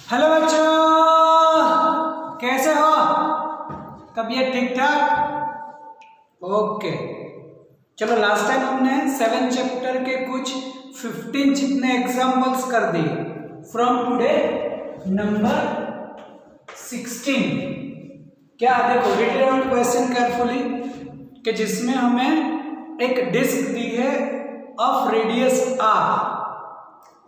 Hello बच्चों, कैसे हो? तबीयत ठीक ठाक? ओके, चलो लास्ट टाइम हमने 7 चैप्टर के कुछ 15 जितने एग्जाम्पल्स कर दिए। From today number 16। क्या देखो, रीड आउट क्वेश्चन केयरफुली कि जिसमें हमें एक डिस्क दी है ऑफ रेडियस r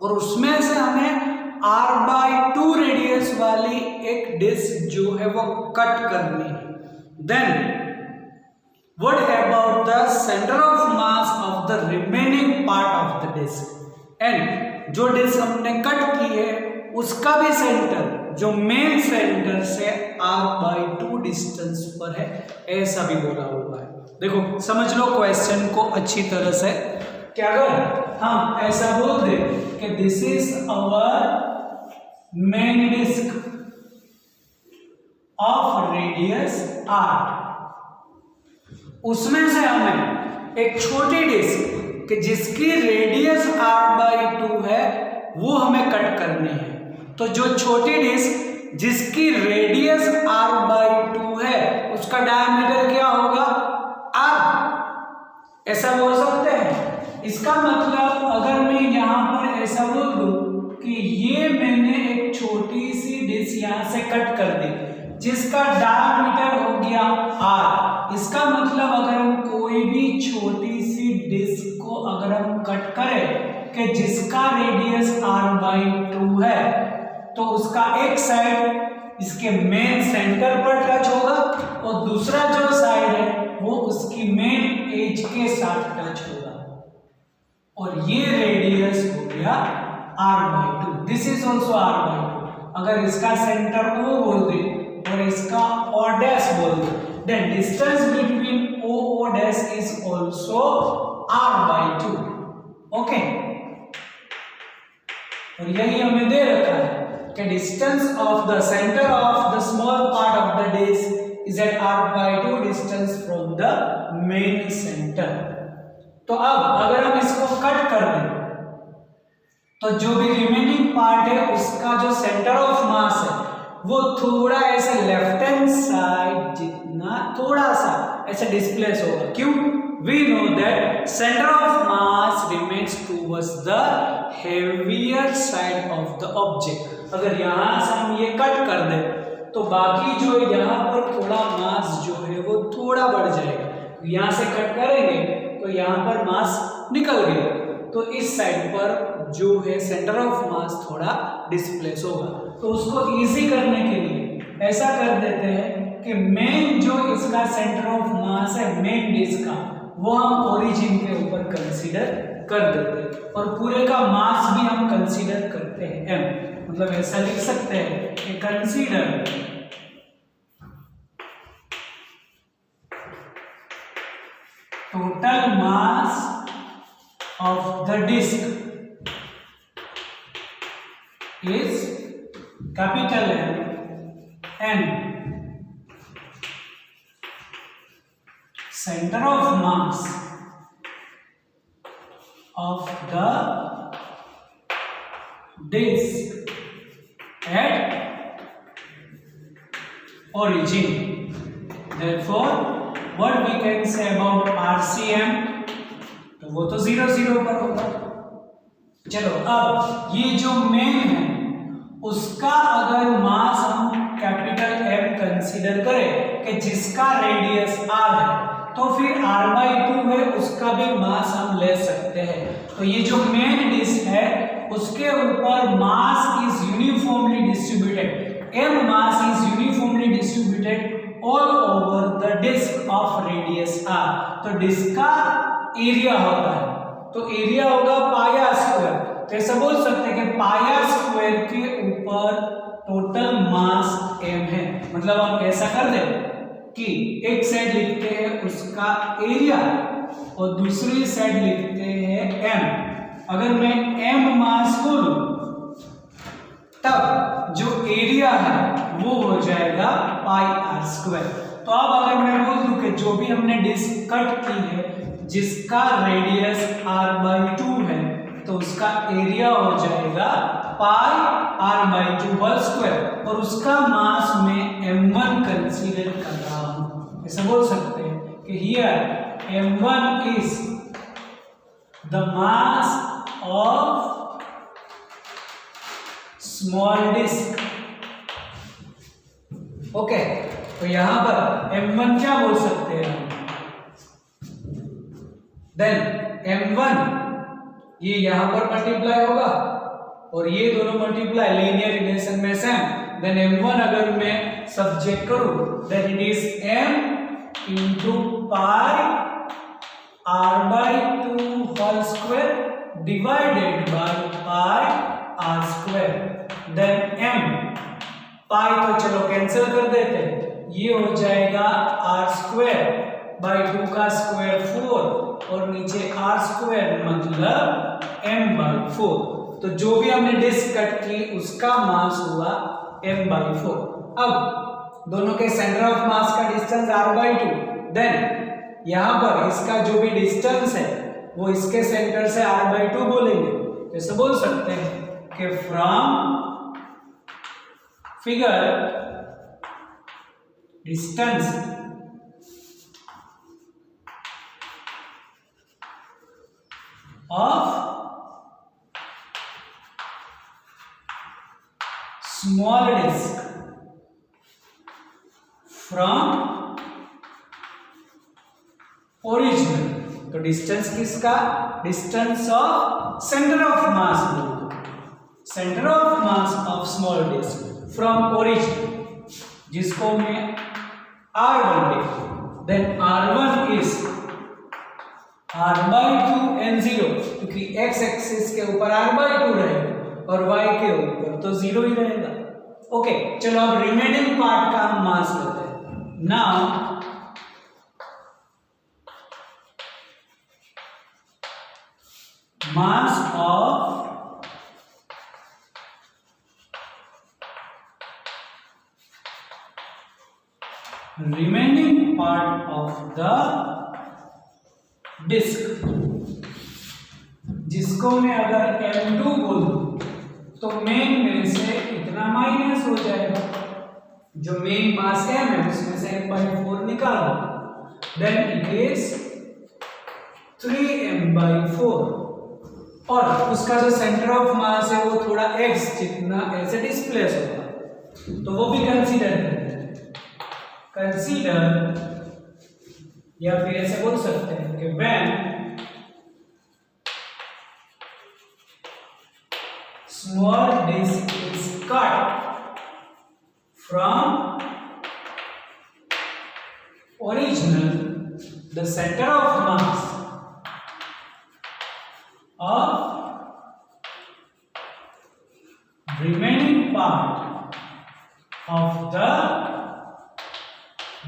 और उसमें से हमें r/2 रेडियस वाली एक डिस्क जो है वो कट करनी है। Then what about the centre of mass of the remaining part of the disc, एंड जो डिस्क हमने कट की है उसका भी सेंटर जो मेन सेंटर से r/2 डिस्टेंस पर है, ऐसा भी बोला हुआ है। देखो समझ लो क्वेश्चन को अच्छी तरह से कि अगर हम ऐसा बोल दे कि this is our main disc of radius r, उसमें से हमें एक छोटी डिस्क कि जिसकी रेडियस r/2 है वो हमें कट करनी है। तो जो छोटी डिस्क जिसकी रेडियस r/2 है उसका डायमीटर क्या होगा? r। ऐसा बोल सकते हैं। इसका मतलब अगर मैं यहां पर ऐसा बोल दूं कि ये मैंने एक छोटी सी डिस्क यहां से कट कर दी जिसका डायमीटर हो गया r। इसका मतलब अगर हम कोई भी छोटी सी डिस्क को अगर हम कट करें कि जिसका रेडियस r/2 है तो उसका एक साइड इसके मेन सेंटर पर टच होगा और दूसरा जो साइड है वो उसकी मेन एज के साथ टच होगा और ये रेडियस हो गया r/2। This is also r/2। अगर इसका सेंटर O बोल दे और इसका O' बोल दे, then distance between O is also r/2। Okay, और यही हमें दे रखा है कि distance of the centre of the small part of the disc is at r/2 distance from the main centre. तो अब अगर हम इसको कट कर दें तो जो भी रिमेनिंग पार्ट है उसका जो सेंटर ऑफ मास है वो थोड़ा ऐसे लेफ्ट हैंड साइड जितना थोड़ा सा ऐसे डिस्प्लेस होगा। क्यों? We know that centre of mass remains towards the heavier side of the object. अगर यहां से हम ये कट कर दें तो बाकी जो यहां पर थोड़ा मास जो है वो थोड़ा बढ़ जाएगा। यहां से कट करेंगे तो यहां पर मास निकल गया तो इस साइड पर जो है सेंटर ऑफ मास थोड़ा डिस्प्लेस होगा। तो उसको इजी करने के लिए ऐसा कर देते हैं कि मेन जो इसका सेंटर ऑफ मास है मेन डिस्क का वो हम ओरिजिन के ऊपर कंसीडर कर देते हैं और पूरे का मास भी हम कंसीडर करते हैं m। मतलब ऐसा लिख सकते हैं कि consider total mass of the disk is capital M and center of mass of the disk at origin. Therefore, what we can say about RCM? तो वो तो 0 0 पर होगा। चलो अब ये जो मेन है उसका अगर मास हम कैपिटल M कंसीडर करें कि जिसका रेडियस r है तो फिर r/2 है उसका भी मास हम ले सकते हैं। तो ये जो मेन डिस्क है उसके ऊपर mass is uniformly distributed. m mass is uniformly distributed all over the disc of radius r। तो डिस्क का एरिया होता है तो एरिया होगा पाया स्क्वायर। तो ऐसा बोल सकते हैं कि पाया स्क्वायर के ऊपर टोटल मास m है। मतलब हम ऐसा कर दें कि एक साइड लिखते हैं उसका एरिया और दूसरी साइड लिखते हैं m। अगर मैं m मास को लूं तब जो एरिया है वो हो जाएगा πr²। तो अब अगर मैं बोल दूं कि जो भी हमने डिस्क कट की है जिसका रेडियस r/2 है तो उसका एरिया हो जाएगा पाई r by 2 होल स्क्वायर और उसका मास में m1 कंसीडर कर रहा हूं। ऐसा बोल सकते हैं कि here m1 is the mass of small disc. Okay, तो यहां पर m1 क्या बोल सकते हैं हम? देन m1 ये यहां पर मल्टीप्लाई होगा और ये दोनों मल्टीप्लाई लीनियर रिलेशन में सेम। देन m1 अगर मैं सब्जेक्ट करूं then it is m into pi r by 2 whole square divided by pi r square. Then m pi तो चलो कैंसिल कर देते हैं, ये हो जाएगा r स्क्वायर बाई 2 का स्क्वायर 4 और नीचे r स्क्वायर मतलब m by 4। तो जो भी हमने डिस्क कट की उसका मास हुआ m by 4। अब दोनों के सेंटर ऑफ मास का डिस्टेंस r by 2, देन यहां पर इसका जो भी डिस्टेंस है वो इसके सेंटर से r by 2 बोलेंगे। जैसे बोल सकते हैं कि from figure distance of small disk from original, तो डिस्टेंस किसका? Distance of centre of mass बोलो, centre of mass of small disc from origin, जिसको मैं R1 लिखूं। Then R1 is r by 2 n0, क्योंकि x एक्सिस के ऊपर r by 2 रहेगा और y के ऊपर तो 0 ही रहेगा। ओके, चलो अब रिमेनिंग पार्ट का हम मास लेते हैं। Now mass of remaining part of the disc, जिसको मैं अगर m2 बोलूं तो मेन में से इतना माइनस हो जाएगा, जो मेन मास है मैं उसमें से m/4 निकाल दूं। देन इट इज 3m/4 और उसका जो सेंटर ऑफ मास है वो थोड़ा x जितना ऐसे डिस्प्लेस होगा, तो वो भी कंसीडर करते हैं। कंसीडर या फिर ऐसे बोल सकते हैं कि when small disk is cut from original, the center of mass of remaining part of the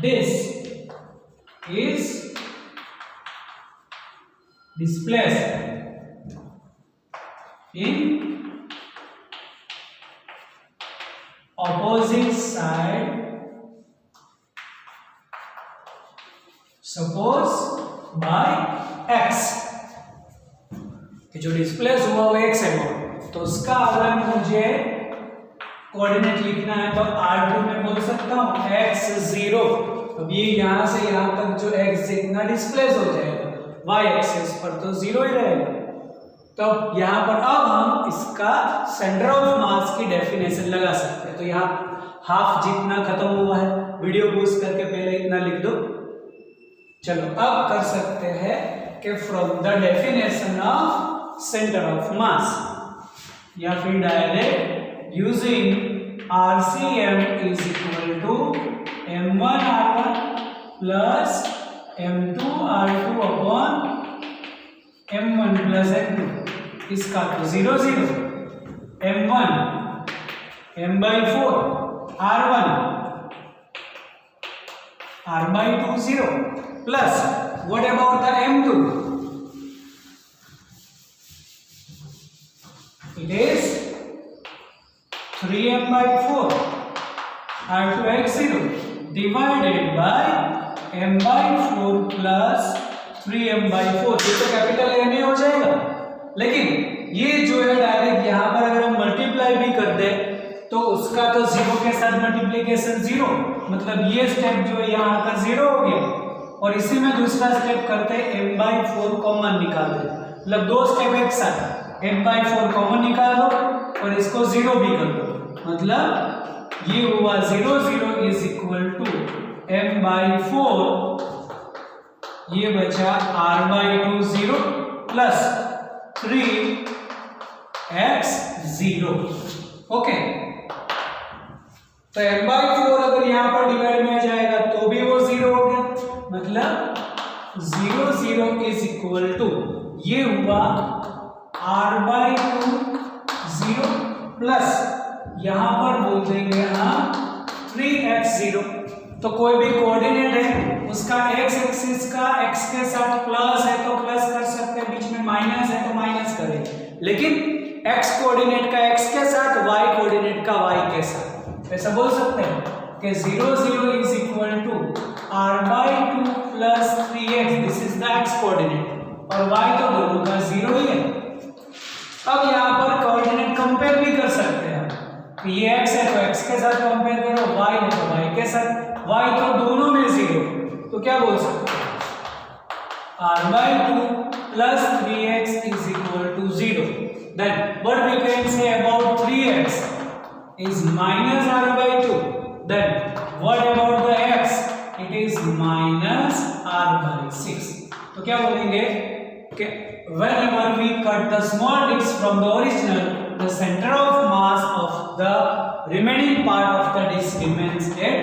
disk is displaced in opposite side, suppose by x, कि जो डिस्प्लेस हुआ वो x है, तो उसका अगर मुझे कोऑर्डिनेट लिखना है तो r2 में बोल सकता हूं x0। अब ये यहां से यहां तक जो x जितना डिस्प्लेस हो जाएगा y एक्सिस पर तो 0 ही रहेगा। तो यहां पर अब हम इसका सेंटर ऑफ मास की डेफिनेशन लगा सकते हैं। तो यहां हाफ जितना खत्म हुआ है, वीडियो पॉज करके पहले इतना लिख दो। चलो अब कर सकते हैं कि from the definition of centre of मास या फिर direct using RCM is equal to m1 r1 plus m2 r2 upon m1 plus m2, इसका तो 0 0, m1 m/4 r1 r/2 0 plus what about the m2? It is 3m/4 r2 x0 divided by m/4 plus 3m/4। ये तो capital M ही हो जाएगा, लेकिन ये जो है डायरेक्ट यहाँ पर अगर हम मल्टीप्लाई भी कर दे तो उसका तो 0 के साथ मल्टीप्लिकेशन 0, मतलब ये स्टेप जो है यहाँ का 0 हो गया। और इसी में दूसरा स्टेप करते हैं m/4 कॉमन निकाल दे, मतलब दो स्टेप एक साथ, m/4 कॉमन निकाल दो और इसको 0 भी कर दो, मतलब ये हुआ 0 0 इज इक्वल टू m/4, ये बचा r/2 0 प्लस 3x 0। ओके, तो m/4 अगर यहाँ पर डिवाइड में आ जाएगा तो भी वो 0 हो गया, मतलब 0 0 इज इक्वल टू ये हुआ r/2 0 प्लस यहाँ पर बोल देंगे हम 3x 0। तो कोई भी कोऑर्डिनेट है उसका x एक्सिस का x के साथ प्लस है तो प्लस कर सकते हैं, बीच में माइनस है तो माइनस करें, लेकिन x कोऑर्डिनेट का x के साथ, y कोऑर्डिनेट का y के साथ, ऐसा बोल सकते हैं कि 0 0 is equal to r/2 plus 3x, this is the x coordinate और y तो दोनों का 0 ही है। अब यहाँ पर कोऑर्डिनेट कंपेयर भी कर सकते हैं कि ये x है तो x के साथ कंपेयर करो, y है तो y के साथ, y तो दोनों में 0, तो क्या बोल सकते हैं r/2 plus 3x is equal to 0. Then what we can say about 3x is minus r/2. Then what about the x? It is minus r/6. तो क्या बोलेंगे कि whenever we cut the small disc from the original, the center of mass of the remaining part of the disc remains at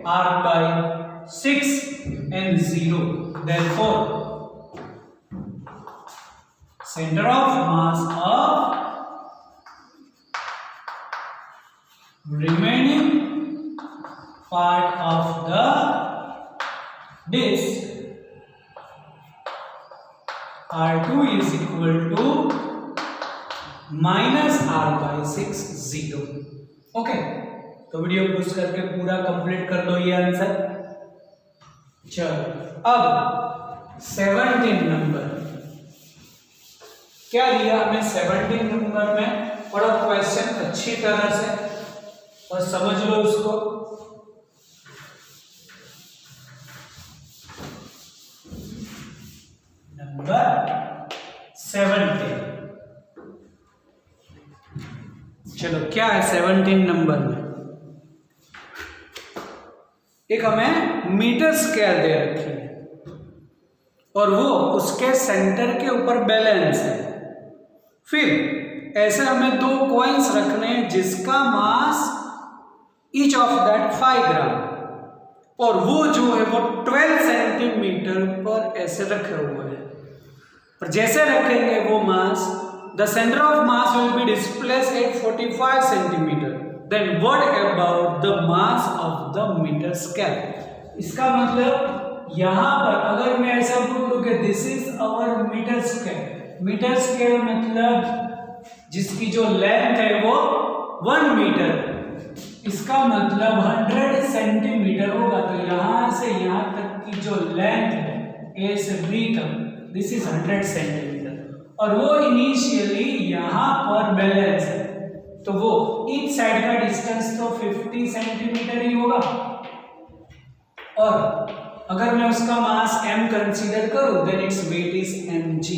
r/6 and 0. Therefore, center of mass of remaining part of the disc r2 is equal to minus r/6 0. Okay, तो video pause करके पूरा complete कर दो ये answer. चलो अब 17 number क्या दिया हमें 17 नंबर में, पढ़ो क्वेश्चन अच्छी तरह से और समझ लो उसको। नंबर 17, चलो क्या है 17 नंबर में, एक हमें मीटर स्केल दे रखी है और वो उसके सेंटर के ऊपर बैलेंस है। फिर ऐसे हमें दो कॉइन्स रखने हैं जिसका मास ईच ऑफ दैट 5 ग्राम, और वो जो है वो 12 सेंटीमीटर पर ऐसे रखे हुए हैं, और जैसे रखेंगे वो mass, the centre of mass will be displaced at 45 centimetre. Then what about the mass of the metre scale? इसका मतलब यहाँ पर अगर मैं ऐसा बोलूं कि this is our metre scale, metre scale मतलब जिसकी जो लेंथ है वो 1 मीटर, इसका मतलब 100 सेंटीमीटर होगा। तो यहाँ से यहाँ तक की जो लेंथ है ए से बी तक, दिस इज 100 सेंटीमीटर, और वो इनिशियली यहाँ पर बैलेंस है, तो वो ईच साइड का डिस्टेंस तो 50 सेंटीमीटर ही होगा। और अगर मैं उसका मास m कंसीडर करूं then it's weight is mg।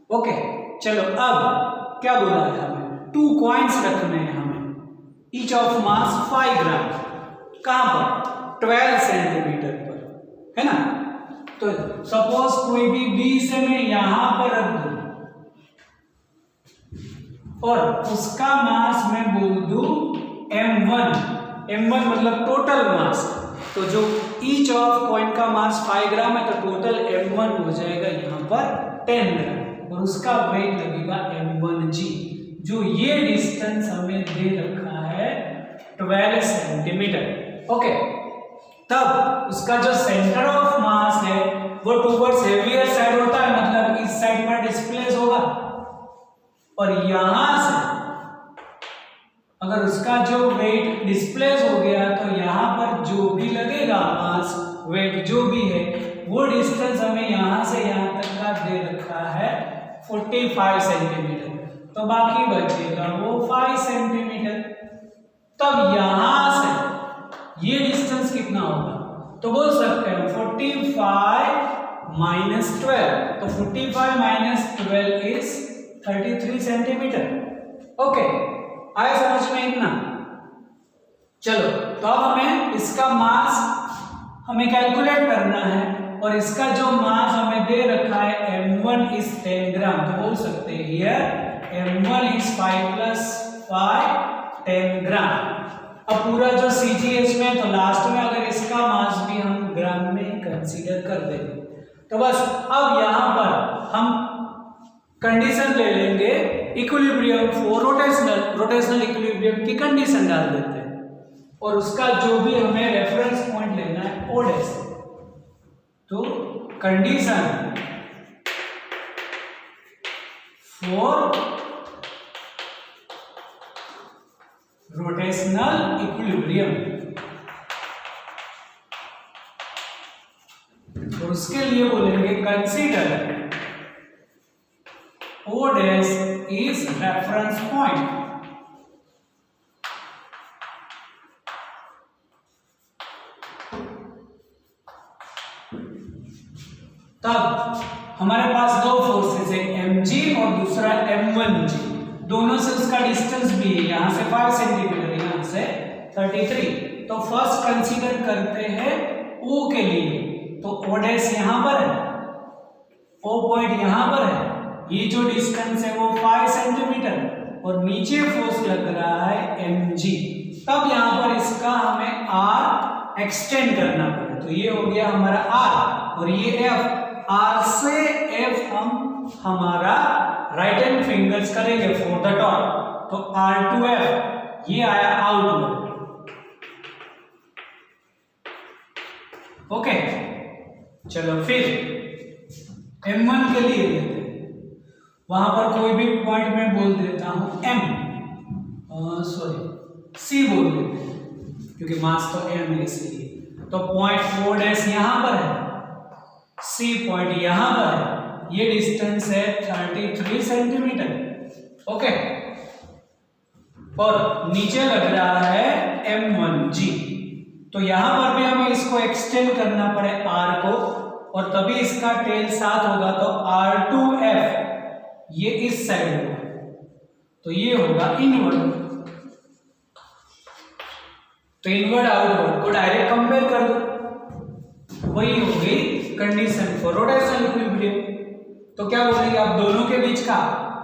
Okay, चलो अब क्या बोला है हमें, 2 कॉइन्स रखने हैं हमें, ईच ऑफ मास 5 ग्राम, कहां पर 12 सेंटीमीटर पर, है ना। तो सपोज कोई भी बी से मैं यहां पर रख दूं और उसका मास मैं बोल दूं m1 मतलब टोटल मास, तो जो ईच ऑफ कॉइन का मास 5 ग्राम है तो टोटल m1 हो जाएगा यहाँ पर 10 ग्राम, और उसका वेट लगेगा m1g, जो ये डिस्टेंस हमें दे रखा है 12 सेंटीमीटर। ओके, तब उसका जो सेंटर ऑफ मास है वो टुवर्ड्स हेवियर साइड होता है, मतलब इस साइड पर डिस्प्लेस होगा, और यहां से अगर उसका जो वेट डिस्प्लेस हो गया तो यहाँ पर जो भी लगेगा मास वेट जो भी है वो डिस्टेंस हमें यहाँ से यहाँ तक का दे रखा है 45 सेंटीमीटर। तो बाकी बचेगा वो 5 सेंटीमीटर। तब यहां से ये डिस्टेंस कितना होगा, तो बोल सकते हैं 45 माइनस 12, तो 45 माइनस 12 इज 33 सेंटीमीटर। ओके, आया समझ में इतना? चलो, तो अब हमें इसका मास हमें कैलकुलेट करना है, और इसका जो मास हमें दे रखा है m1 इज 10 ग्राम, तो बोल सकते हैं हियर m1 इज 5 + 5 10 ग्राम। अब पूरा जो CGH में, तो लास्ट में अगर इसका मास भी हम ग्राम में कंसीडर कर देंगे, तो बस अब यहां पर हम कंडीशन ले लेंगे इक्विलिब्रियम फॉर रोटेशनल इक्विलिब्रियम की कंडीशन डाल देते हैं, और उसका जो भी हमें रेफरेंस पॉइंट लेना है O डैश। तो कंडीशन फॉर रोटेशनल इक्विलिब्रियम, और उसके लिए बोलेंगे consider O dash is reference point. तब हमारे पास दो फोर्सेस है mg और दूसरा m1g, दोनों से उसका डिस्टेंस भी है, यहां से 5 सेंटीमीटर, यहां से 33। तो फर्स्ट कंसीडर करते हैं O के लिए, तो O डैश यहां पर है, O पॉइंट यहां पर है, ये जो डिस्टेंस है वो 5 सेंटीमीटर, और नीचे फोर्स लग रहा है mg। तब यहां पर इसका हमें r एक्सटेंड करना पड़ेगा, तो ये हो गया हमारा r, और ये f, R से F हम हमारा राइट हैंड फिंगर्स करेंगे फॉर द टॉप, तो R to F ये आया आउटवर्ड। ओके, चलो फिर M1 के लिए लेते हैं, वहां पर कोई भी पॉइंट में बोल देता हूं C बोल देते हैं, क्योंकि मास तो M है इसलिए। तो पॉइंट O डैश यहां पर है, C पॉइंट यहां पर है, ये डिस्टेंस है 33 सेंटीमीटर। ओके, और नीचे लग रहा है m1g, तो यहां पर भी हमें इसको एक्सटेंड करना पड़े r को, और तभी इसका टेल साथ होगा, तो r2f ये इस साइड होगा, तो ये होगा इनवर्ड। तो इनवर्ड आउटवर्ड को डायरेक्ट कंपेयर कर दो, वही होगी कंडीशन फॉर रोटेशनल इक्विलिब्रियम। तो क्या बोलेंगे, आप दोनों के बीच का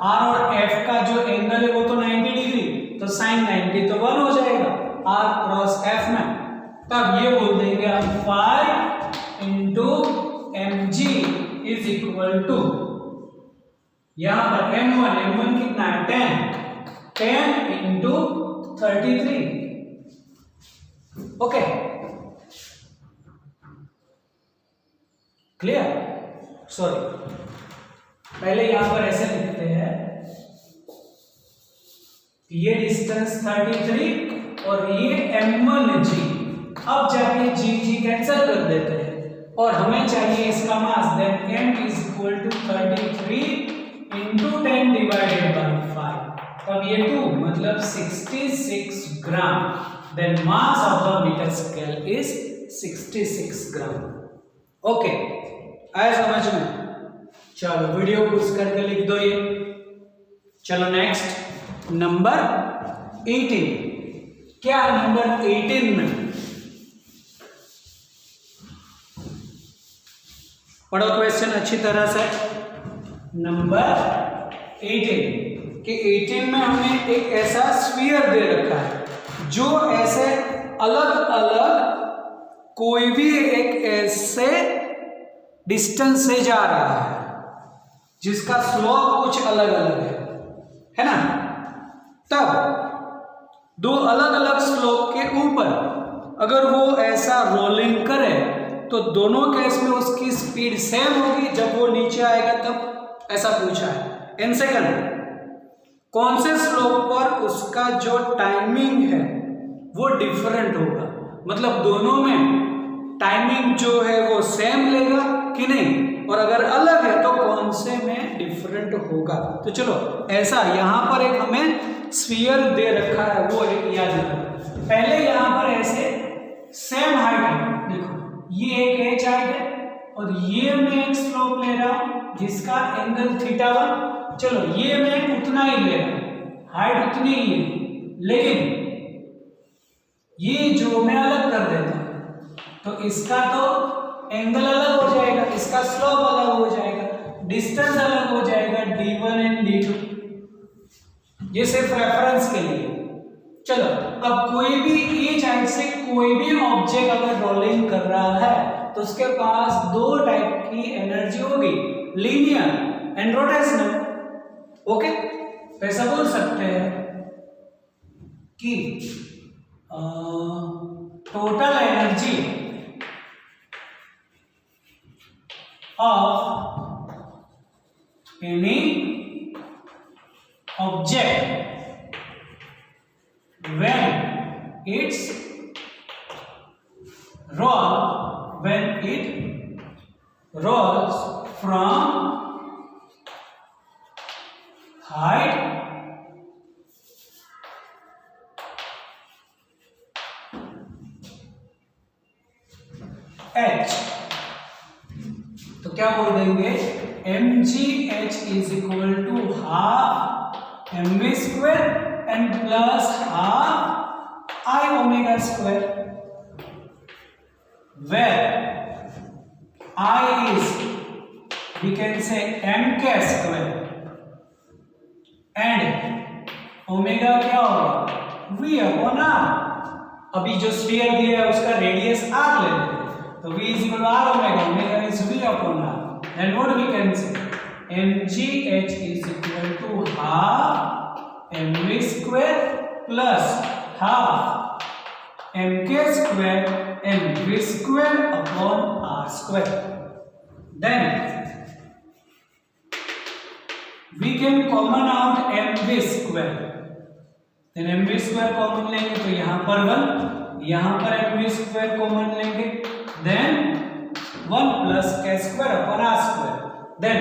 R और F का जो एंगल है वो तो 90 डिग्री, तो sin 90 तो 1 हो जाएगा R क्रॉस F में। तब ये बोल देंगे हम 5 into mg is equal to, यहां पर m1 कितना है 10 इंटू 33। Okay, clear? सॉरी, पहले यहां पर ऐसे लिखते हैं, ये डिस्टेंस 33 और ये m1g, अब जाके g कैंसिल कर देते हैं, और हमें चाहिए इसका mass, then m is equal to 33 into 10 divided by 5, तब ये 2 मतलब 66 gram, then mass of the metre scale is 66 gram. Okay, आया समझ में? चलो वीडियो पुश करके लिख दो ये। चलो नेक्स्ट नंबर 18, क्या नंबर 18 में पढ़ो क्वेश्चन अच्छी तरह से। नंबर 18 कि 18 में हमें एक ऐसा स्फीयर दे रखा है जो ऐसे अलग अलग कोई भी एक ऐसे डिस्टेंस से जा रहा है जिसका स्लोप कुछ अलग अलग है ना। तब दो अलग अलग स्लोप के ऊपर अगर वो ऐसा रोलिंग करे तो दोनों केस में उसकी स्पीड सेम होगी, जब वो नीचे आएगा तब ऐसा पूछा है। इन सेकंड कौन से स्लोप पर उसका जो टाइमिंग है वो डिफरेंट होगा, मतलब दोनों में टाइमिंग जो है वो सेम लेगा कि नहीं, और अगर अलग है तो कौन से में डिफरेंट होगा। तो चलो ऐसा यहाँ पर एक हमें स्फीयर दे रखा है, वो एक याद रखो। पहले यहाँ पर ऐसे सेम हाइट है, देखो ये एक एच हाइट है और ये मैं एक स्लोप ले रहा हूँ जिसका एंगल θ1। चलो ये मैं उतना ही ले रहा हूँ, हाइट उतनी ही है, लेकिन ये जो मैं अलग कर देता हूँ तो इसका तो एंगल अलग हो जाएगा, इसका स्लोप अलग हो जाएगा, डिस्टेंस अलग हो जाएगा d1 एंड d2। ये सिर्फ रेफरेंस के लिए। चलो अब कोई भी एज हाइट से कोई भी ऑब्जेक्ट अगर रोलिंग कर रहा है तो उसके पास दो टाइप की एनर्जी होगी, लीनियर एंड रोटेशनल। ओके, तो ऐसा बोल सकते हैं कि total energy of any object when it's when it rolls from height h, तो क्या बोल देंगे mgh is equal to half mv square and plus half I omega square, where I is, we can say mk square and omega क्या होगा v upon r। अभी जो sphere दिया है उसका रेडियस r ले लेते, तो v is equal to r omega, omega is v upon r, then what we can say mgh is equal to half mv square plus half mk square mv square upon r square। Then we can common out mv square, then mv square common लेंगे तो यहाँ पर 1, यहाँ पर mv square common लेंगे, then 1 plus k square upon r square, then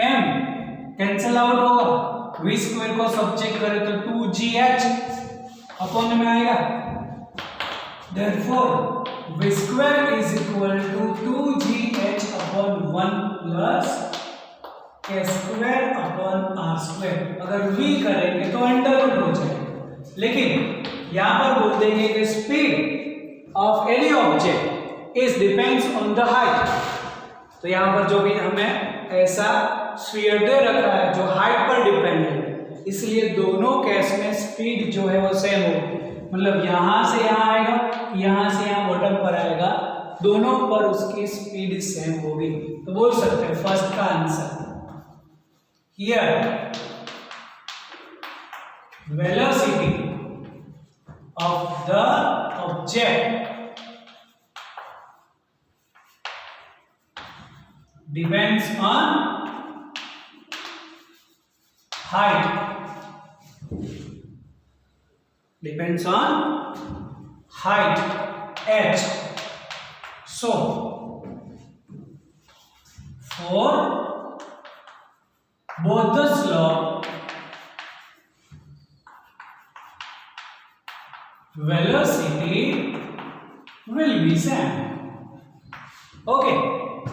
m cancel out होगा, v square को subject करें तो 2gh अपॉन में आएगा, therefore v square is equal to 2gh upon 1 plus k square upon r square। अगर v करेंगे तो under root हो जाएगा, लेकिन यहाँ पर बोल देंगे कि speed of any object is depends on the height. तो यहाँ पर जो भी हमें ऐसा स्फीयर दे रखा है जो हाइट पर डिपेंडेंट है, इसलिए दोनों केस में स्पीड जो है वो सेम होगी, मतलब यहाँ से यहाँ आएगा, यहाँ से यहाँ बॉटम पर आएगा, दोनों पर उसकी स्पीड सेम होगी। तो बोल सकते हैं फर्स्ट का answer here velocity of the object depends on height, depends on height h। So for both the slope velocity will be same। Okay,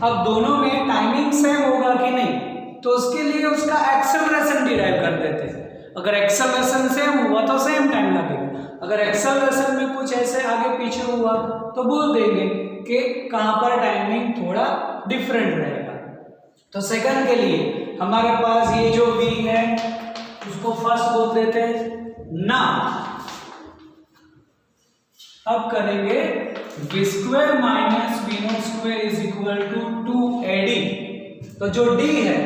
अब दोनों में टाइमिंग सेम होगा कि नहीं, तो उसके लिए उसका एक्सेलरेशन डिराइव कर देते हैं। अगर एक्सेलरेशन सेम हुआ तो सेम टाइम लगेगा, अगर एक्सेलरेशन में कुछ ऐसे आगे पीछे हुआ तो बोल देंगे कि कहां पर टाइमिंग थोड़ा डिफरेंट रहेगा। तो सेकंड के लिए हमारे पास ये जो v है उसको फर्स्ट बोल देते हैं ना। अब करेंगे v square minus v naught square is equal to 2ad। तो जो d है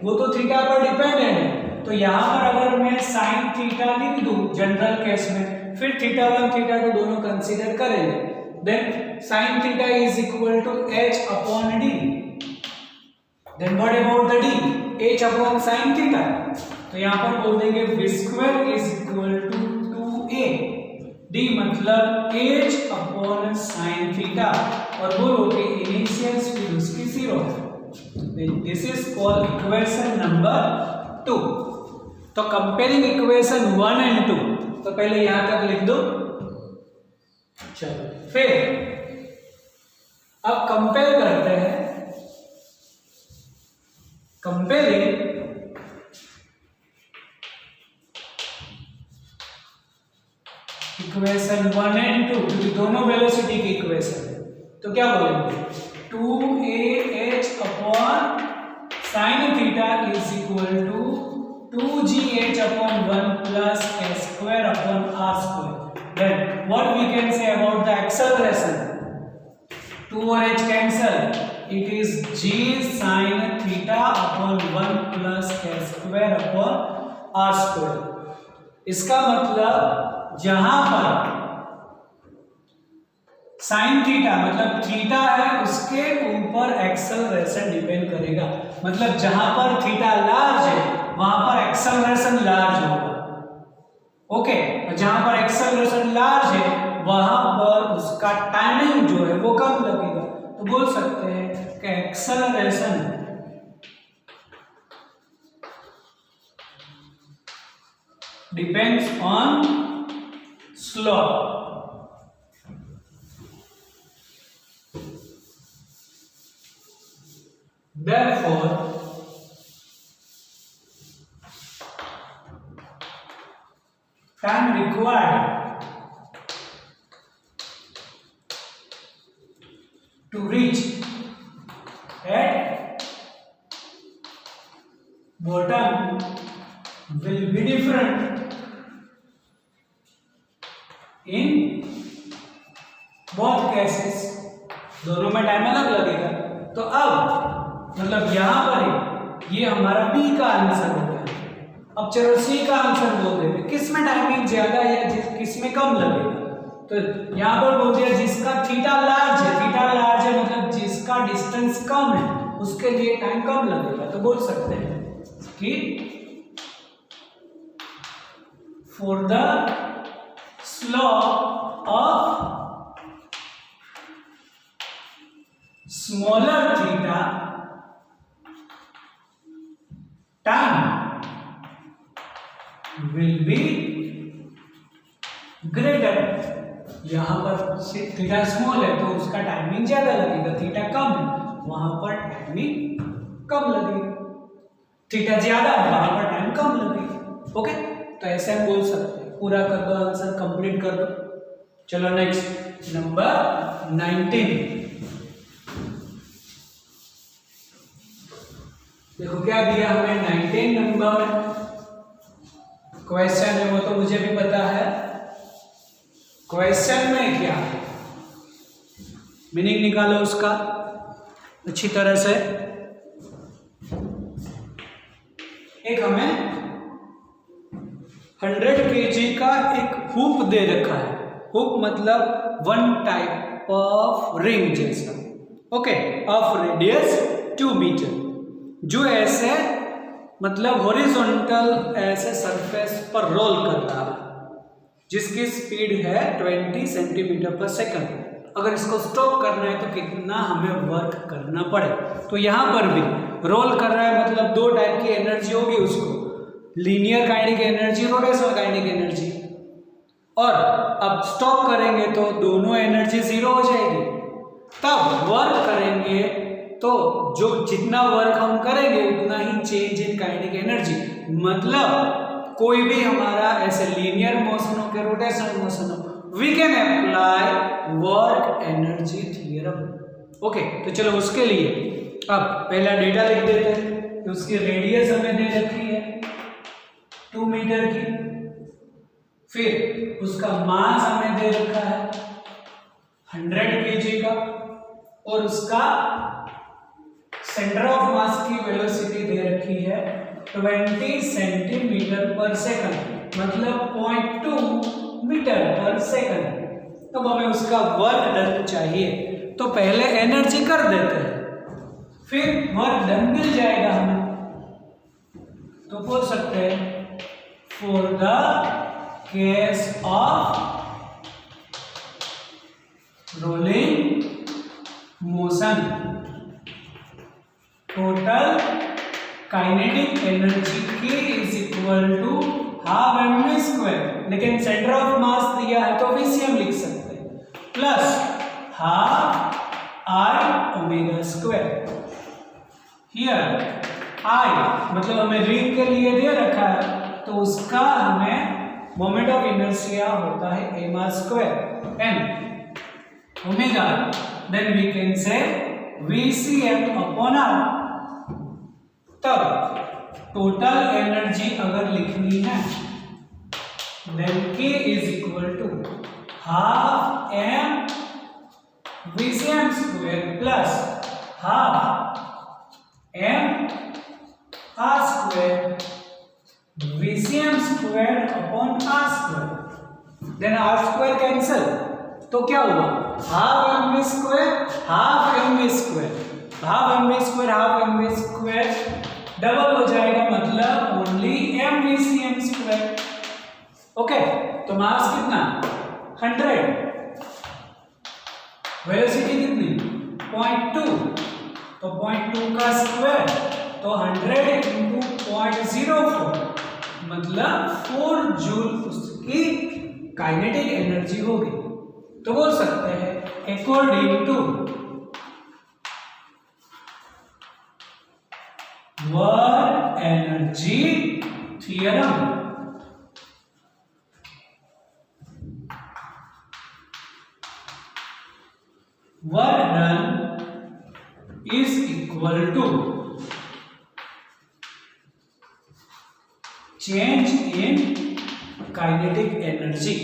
वो तो थीटा पर डिपेंडेंट है, तो यहाँ पर अगर मैं साइन थीटा लिख दूं जनरल केस में, फिर θ1 θ2 दोनों कंसीडर करेंगे, then sine theta is equal to h upon d, then what about the d, h upon sine theta. तो यहाँ पर बोल देंगे v square is equal to 2a, d मतलब h अपॉन साइन थीटा, और बोलो कि इनिशियल स्पीड उसकी 0 है, this is called equation number 2। तो कंपेयरिंग इक्वेशन 1 एंड 2, तो पहले यहां तक लिख दो। चलो फिर अब कंपेयर करते हैं। कंपेयरिंग इक्वेशन 1 एंड 2, क्योंकि दोनों वेलोसिटी की इक्वेशन है, तो क्या बोलेंगे 2ah upon sine theta is equal to 2gh upon 1 plus a square upon r square. Then what we can say about the acceleration, 2 और h cancel, it is g sin theta upon 1 plus a square upon r square. इसका मतलब जहां पर sine theta मतलब theta है, उसके ऊपर acceleration depend करेगा। मतलब जहां पर थीटा लार्ज है वहां पर एक्सेलरेशन लार्ज होगा। ओके, जहां पर एक्सेलरेशन लार्ज है वहां पर उसका टाइमिंग जो है वो कम लगेगा। तो बोल सकते हैं कि acceleration depends on slope. Therefore, time required to reach at bottom will be different in both cases। दोनों में टाइम अलग लगेगा। तो अब मतलब यहां पर ये हमारा बी का आंसर हो गया। अब चलो सी का आंसर बोल देते, किस में टाइमिंग ज्यादा या किस में कम लगेगा। तो यहां पर बोल दिया जिसका थीटा लार्ज है, थीटा लार्ज है मतलब जिसका डिस्टेंस कम है उसके लिए टाइम कम लगेगा। तो बोल सकते हैं कि for the slope of smaller theta, time will be greater। यहां पर थीटा स्मॉल है तो उसका टाइमिंग ज्यादा लगेगा, थीटा कम है वहां पर टाइमिंग कम लगेगा, थीटा ज्यादा है वहां पर टाइम कम लगेगा। ओके, तो ऐसे हम बोल सकते हैं। पूरा कर दो, आंसर कंप्लीट कर दो। चलो नेक्स्ट नंबर 19। देखो क्या दिया हमें 19 नंबर में क्वेश्चन है, वो तो मुझे भी पता है। क्वेश्चन में क्या है मीनिंग निकालो उसका अच्छी तरह से। एक हमें 100 kg का एक हुप दे रखा है। हुप मतलब वन टाइप ऑफ रिंग जैसा, ओके, ऑफ रेडियस 2 मीटर, जो ऐसे मतलब हॉरिजॉन्टल ऐसे सरफेस पर रोल कर रहा है, जिसकी स्पीड है 20 सेंटीमीटर पर सेकंड। अगर इसको स्टॉप करना है तो कितना हमें वर्क करना पड़े। तो यहां पर भी रोल कर रहा है मतलब दो टाइप की एनर्जी होगी उसको, linear kinetic energy, rotational kinetic energy. और अब स्टॉप करेंगे तो दोनों एनर्जी जीरो हो जाएगी। तब वर्क करेंगे तो जो जितना वर्क हम करेंगे उतना ही चेंज इन काइनेटिक एनर्जी। मतलब कोई भी हमारा ऐसे लीनियर मोशन हो के रोटेशनल मोशन हो, we can apply work energy theorem. Okay, तो चलो उसके लिए अब पहला डेटा लिख देते हैं कि उसकी रेडियस हमें दे रखी है 2 मीटर की, फिर उसका मास हमें दे रखा है 100 kg का, और उसका सेंटर ऑफ मास की वेलोसिटी दे रखी है 20 सेंटीमीटर पर सेकंड, मतलब 0.2 मीटर पर सेकंड। तब हमें उसका वर्क डन चाहिए, तो पहले एनर्जी कर देते हैं, फिर वर्क डन मिल जाएगा हमें। तो बोल सकते हैं for the case of rolling motion total kinetic energy K is equal to half mv square, लेकिन सेंटर ऑफ मास दिया है तो VCM लिख सकते हैं, plus half I omega square. Here I मतलब हमें रिंग के लिए दे रखा है तो उसका हमें मोमेंट ऑफ इनर्शिया होता है mr square and omega, then we can say VCM upon R। तब टोटल एनर्जी अगर लिखनी है then K is equal to half m VCM square plus half m R square VCM square upon R square. Then R square cancel तो क्या हुआ, half mv square half mv square, half mv square half mv square double हो जाएगा, मतलब only mvcm square. Okay, तो मास कितना 100, velocity कितनी 0.2, तो 0.2 का स्क्वायर तो 100 इंटू 0.04 मतलब 4 जूल उसकी काइनेटिक एनर्जी होगी। तो बोल सकते हैं according to work energy theorem, work done is equal to change in kinetic energy.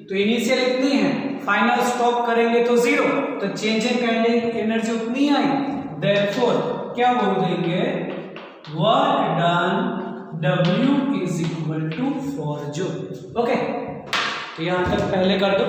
तो इनिशियल इतनी है, फाइनल स्टॉप करेंगे तो 0, तो चेंज इन काइनेटिक एनर्जी उतनी आई, देयरफॉर क्या बोल देंगे, work done W is equal to 4 joule. Okay, तो यहां तक पहले कर दो।